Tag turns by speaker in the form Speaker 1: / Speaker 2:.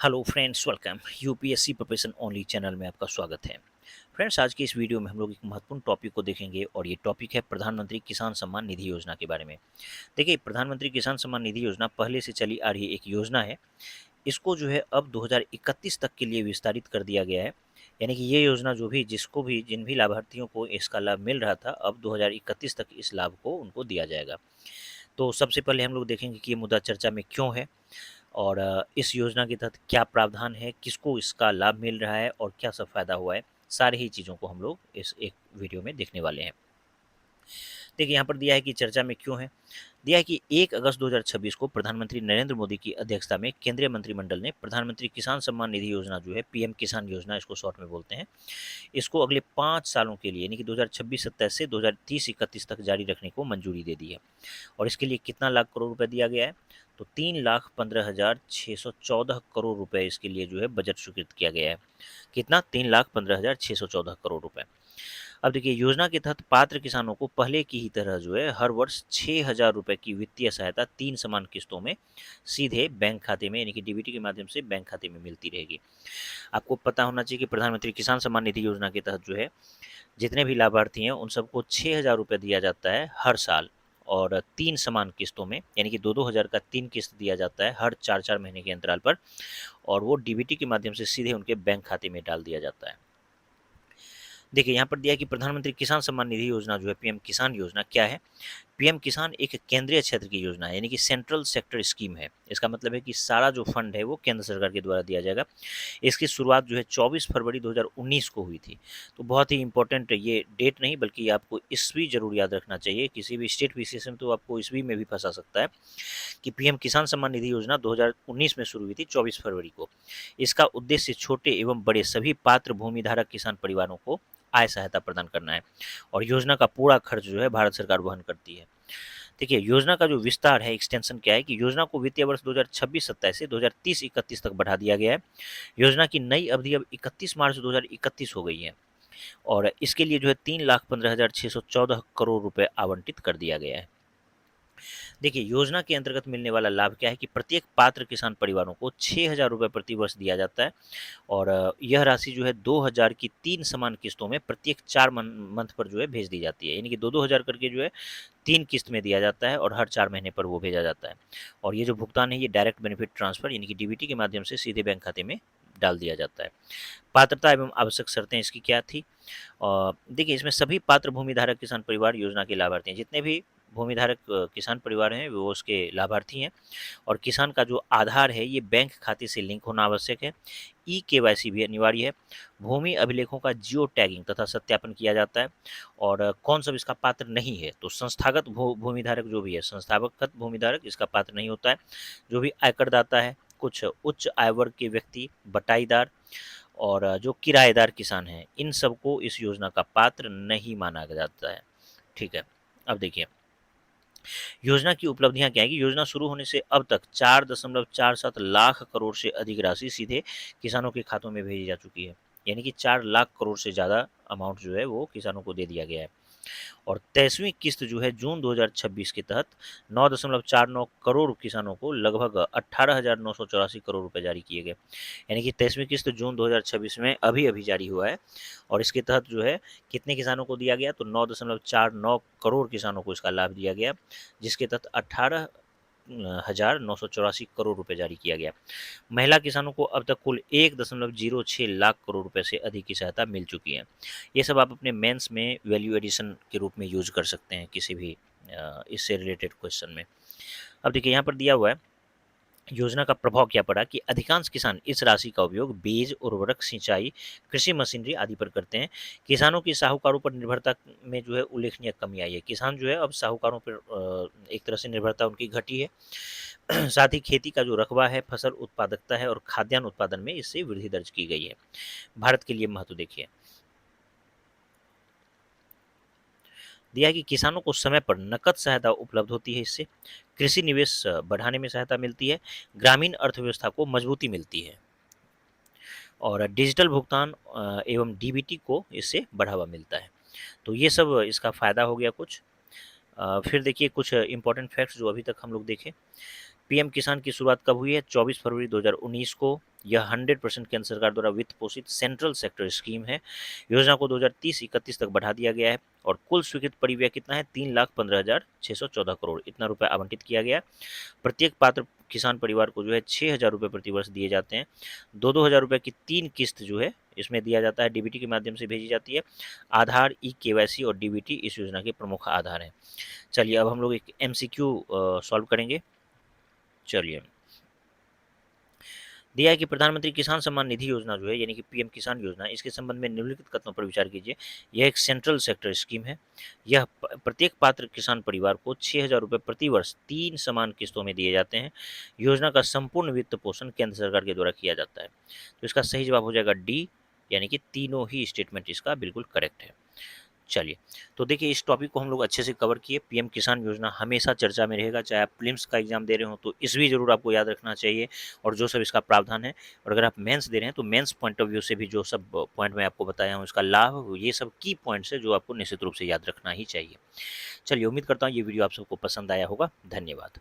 Speaker 1: Hello friends, welcome UPSC preparation only channel में आपका स्वागत है। फ्रेंड्स, आज की इस वीडियो में हम लोग एक महत्वपूर्ण टॉपिक को देखेंगे और ये टॉपिक है प्रधानमंत्री किसान सम्मान निधि योजना के बारे में। देखिए, प्रधानमंत्री किसान सम्मान निधि योजना पहले से चली आ रही एक योजना है। इसको जो है अब 2031 तक के लिए विस्तारित कर दिया गया है। यानी कि ये योजना जो भी जिसको भी जिन भी लाभार्थियों को इसका लाभ मिल रहा था, अब 2031 तक इस लाभ को उनको दिया जाएगा। तो सबसे पहले हम लोग देखेंगे कि ये मुद्दा चर्चा में क्यों है और इस योजना के तहत क्या प्रावधान है, किसको इसका लाभ मिल रहा है और क्या सब फायदा हुआ है। सारी ही चीज़ों को हम लोग इस एक वीडियो में देखने वाले हैं। देखिए, यहाँ पर दिया है कि चर्चा में क्यों है। दिया है कि 1 अगस्त 2026 को प्रधानमंत्री नरेंद्र मोदी की अध्यक्षता में केंद्रीय मंत्रिमंडल ने प्रधानमंत्री किसान सम्मान निधि योजना जो है, पीएम किसान योजना इसको शॉर्ट में बोलते हैं, इसको अगले 5 सालों के लिए यानी कि 2026-27 से 2030-31 तक जारी रखने को मंजूरी दे दी है। और इसके लिए कितना लाख करोड़ रुपए दिया गया है, तो 3,15,614 करोड़ रुपए इसके लिए जो है बजट स्वीकृत किया गया है। कितना? 3,15,614 करोड़ रुपए। अब देखिए, योजना के तहत पात्र किसानों को पहले की ही तरह जो है हर वर्ष 6,000 रुपए की वित्तीय सहायता 3 समान किस्तों में सीधे बैंक खाते में यानी कि डीबीटी के माध्यम से बैंक खाते में मिलती रहेगी। आपको पता होना चाहिए कि प्रधानमंत्री किसान सम्मान निधि योजना के तहत जो है जितने भी लाभार्थी हैं उन सबको 6,000 रुपये दिया जाता है हर साल और 3 समान किस्तों में यानी कि 2-2 हज़ार का 3 किस्त दिया जाता है हर 4-4 महीने के अंतराल पर और वो डीबीटी के माध्यम से सीधे उनके बैंक खाते में डाल दिया जाता है। देखिए, यहाँ पर दिया है कि प्रधानमंत्री किसान सम्मान निधि योजना जो है, पीएम किसान योजना क्या है? पीएम किसान एक केंद्रीय क्षेत्र की योजना है यानी कि सेंट्रल सेक्टर स्कीम है। इसका मतलब है कि सारा जो फंड है वो केंद्र सरकार के द्वारा दिया जाएगा। इसकी शुरुआत जो है 24 फरवरी 2019 को हुई थी। तो बहुत ही इंपॉर्टेंट ये डेट नहीं बल्कि आपको ईस्वी ज़रूर याद रखना चाहिए। किसी भी स्टेट पीसीएस में तो आपको ईस्वी में भी फँसा सकता है कि पीएम किसान सम्मान निधि योजना 2019 में शुरू हुई थी 24 फरवरी को। इसका उद्देश्य छोटे एवं बड़े सभी पात्र भूमिधारक किसान परिवारों को आय सहायता प्रदान करना है और योजना का पूरा खर्च जो है भारत सरकार वहन करती है। देखिए, योजना का जो विस्तार है, एक्सटेंशन क्या है कि योजना को वित्तीय वर्ष 2026-27 से 2030-31 तक बढ़ा दिया गया है। योजना की नई अवधि अब 31 मार्च 2031 हो गई है और इसके लिए जो है 3,15,614 करोड़ रुपए आवंटित कर दिया गया है। देखिए, योजना के अंतर्गत मिलने वाला लाभ क्या है कि प्रत्येक पात्र किसान परिवारों को 6,000 रुपये प्रति वर्ष दिया जाता है और यह राशि जो है 2,000 की 3 समान किस्तों में प्रत्येक 4 मंथ पर जो है भेज दी जाती है। यानी कि 2-2 हज़ार करके जो है 3 किस्त में दिया जाता है और हर 4 महीने पर वो भेजा जाता है। और ये जो भुगतान है ये डायरेक्ट बेनिफिट ट्रांसफ़र यानी कि डीबीटी के माध्यम से सीधे बैंक खाते में डाल दिया जाता है। पात्रता एवं आवश्यक शर्तें इसकी क्या थी? देखिए, इसमें सभी पात्र भूमिधारक किसान परिवार योजना के लाभार्थी हैं। जितने भी भूमिधारक किसान परिवार हैं वो उसके लाभार्थी हैं और किसान का जो आधार है ये बैंक खाते से लिंक होना आवश्यक है। ई-केवाईसी भी अनिवार्य है। भूमि अभिलेखों का जियो टैगिंग तथा सत्यापन किया जाता है और कौन सब इसका पात्र नहीं है, तो संस्थागत भूमिधारक जो भी है, संस्थागत भूमिधारक इसका पात्र नहीं होता है। जो भी आयकरदाता है, कुछ उच्च आय वर्ग के व्यक्ति, बटाईदार और जो किराएदार किसान हैं, इन सबको इस योजना का पात्र नहीं माना जाता है। ठीक है, अब देखिए, योजना की उपलब्धियाँ क्या है कि योजना शुरू होने से अब तक 4.47 लाख करोड़ से अधिक राशि सीधे किसानों के खातों में भेजी जा चुकी है। यानी कि 4 लाख करोड़ से ज़्यादा अमाउंट जो है वो किसानों को दे दिया गया है। और 23वीं किस्त जो है जून 2026 के तहत 9.49 करोड़ किसानों को लगभग 18,984 करोड़ रुपए जारी किए गए। यानी कि 23वीं किस्त जून 2026 में अभी-अभी जारी हुआ है और इसके तहत जो है कितने किसानों को दिया गया, तो 9.49 करोड़ किसानों को इसका लाभ दिया गया, जिसके तहत 18,984 करोड़ रुपए जारी किया गया। महिला किसानों को अब तक कुल 1.06 लाख करोड़ रुपए से अधिक की सहायता मिल चुकी है। ये सब आप अपने मेंस में वैल्यू एडिशन के रूप में यूज़ कर सकते हैं किसी भी इससे रिलेटेड क्वेश्चन में। अब देखिए, यहाँ पर दिया हुआ है योजना का प्रभाव क्या पड़ा कि अधिकांश किसान इस राशि का उपयोग बीज, उर्वरक, सिंचाई, कृषि मशीनरी आदि पर करते हैं। किसानों की साहूकारों पर निर्भरता में जो है उल्लेखनीय कमी आई है। किसान जो है अब साहूकारों पर एक तरह से निर्भरता उनकी घटी है। साथ ही खेती का जो रकबा है, फसल उत्पादकता है और खाद्यान्न उत्पादन में इससे वृद्धि दर्ज की गई है। भारत के लिए महत्व देखिए, दिया है कि किसानों को समय पर नकद सहायता उपलब्ध होती है। इससे कृषि निवेश बढ़ाने में सहायता मिलती है, ग्रामीण अर्थव्यवस्था को मजबूती मिलती है और डिजिटल भुगतान एवं डीबीटी को इससे बढ़ावा मिलता है। तो ये सब इसका फ़ायदा हो गया कुछ। फिर देखिए कुछ इम्पोर्टेंट फैक्ट्स जो अभी तक हम लोग देखें। पीएम किसान की शुरुआत कब हुई है? 24 फरवरी 2019 को। यह 100% केंद्र सरकार द्वारा वित्त पोषित सेंट्रल सेक्टर स्कीम है। योजना को 2030-31 तक बढ़ा दिया गया है और कुल स्वीकृत परिव्यय कितना है? 3,15,614 करोड़, इतना रुपए आवंटित किया गया। प्रत्येक पात्र किसान परिवार को जो है 6,000 रुपये प्रतिवर्ष दिए जाते हैं। 2-2 हज़ार रुपये की 3 किस्त जो है इसमें दिया जाता है, डीबीटी के माध्यम से भेजी जाती है। आधार, ई-केवाईसी और डीबीटी इस योजना के प्रमुख आधार हैं। चलिए अब हम लोग एक एमसीक्यू सॉल्व करेंगे। चलिए, दिया है कि प्रधानमंत्री किसान सम्मान निधि योजना जो है यानी कि पीएम किसान योजना, इसके संबंध में निम्नलिखित कथनों पर विचार कीजिए। यह एक सेंट्रल सेक्टर स्कीम है। यह प्रत्येक पात्र किसान परिवार को 6,000 रुपये प्रति वर्ष 3 समान किस्तों में दिए जाते हैं। योजना का संपूर्ण वित्त पोषण केंद्र सरकार के द्वारा किया जाता है। तो इसका सही जवाब हो जाएगा डी, यानी कि तीनों ही स्टेटमेंट इसका बिल्कुल करेक्ट है। चलिए, तो देखिए इस टॉपिक को हम लोग अच्छे से कवर किए। पीएम किसान योजना हमेशा चर्चा में रहेगा, चाहे आप प्रीलिम्स का एग्जाम दे रहे हो तो इस भी जरूर आपको याद रखना चाहिए, और जो सब इसका प्रावधान है। और अगर आप मेंस दे रहे हैं तो मेंस पॉइंट ऑफ व्यू से भी जो सब पॉइंट मैं आपको बताया हूँ, इसका लाभ, ये सब की पॉइंट्स है जो आपको निश्चित रूप से याद रखना ही चाहिए। चलिए, उम्मीद करता हूँ ये वीडियो आप सबको पसंद आया होगा। धन्यवाद।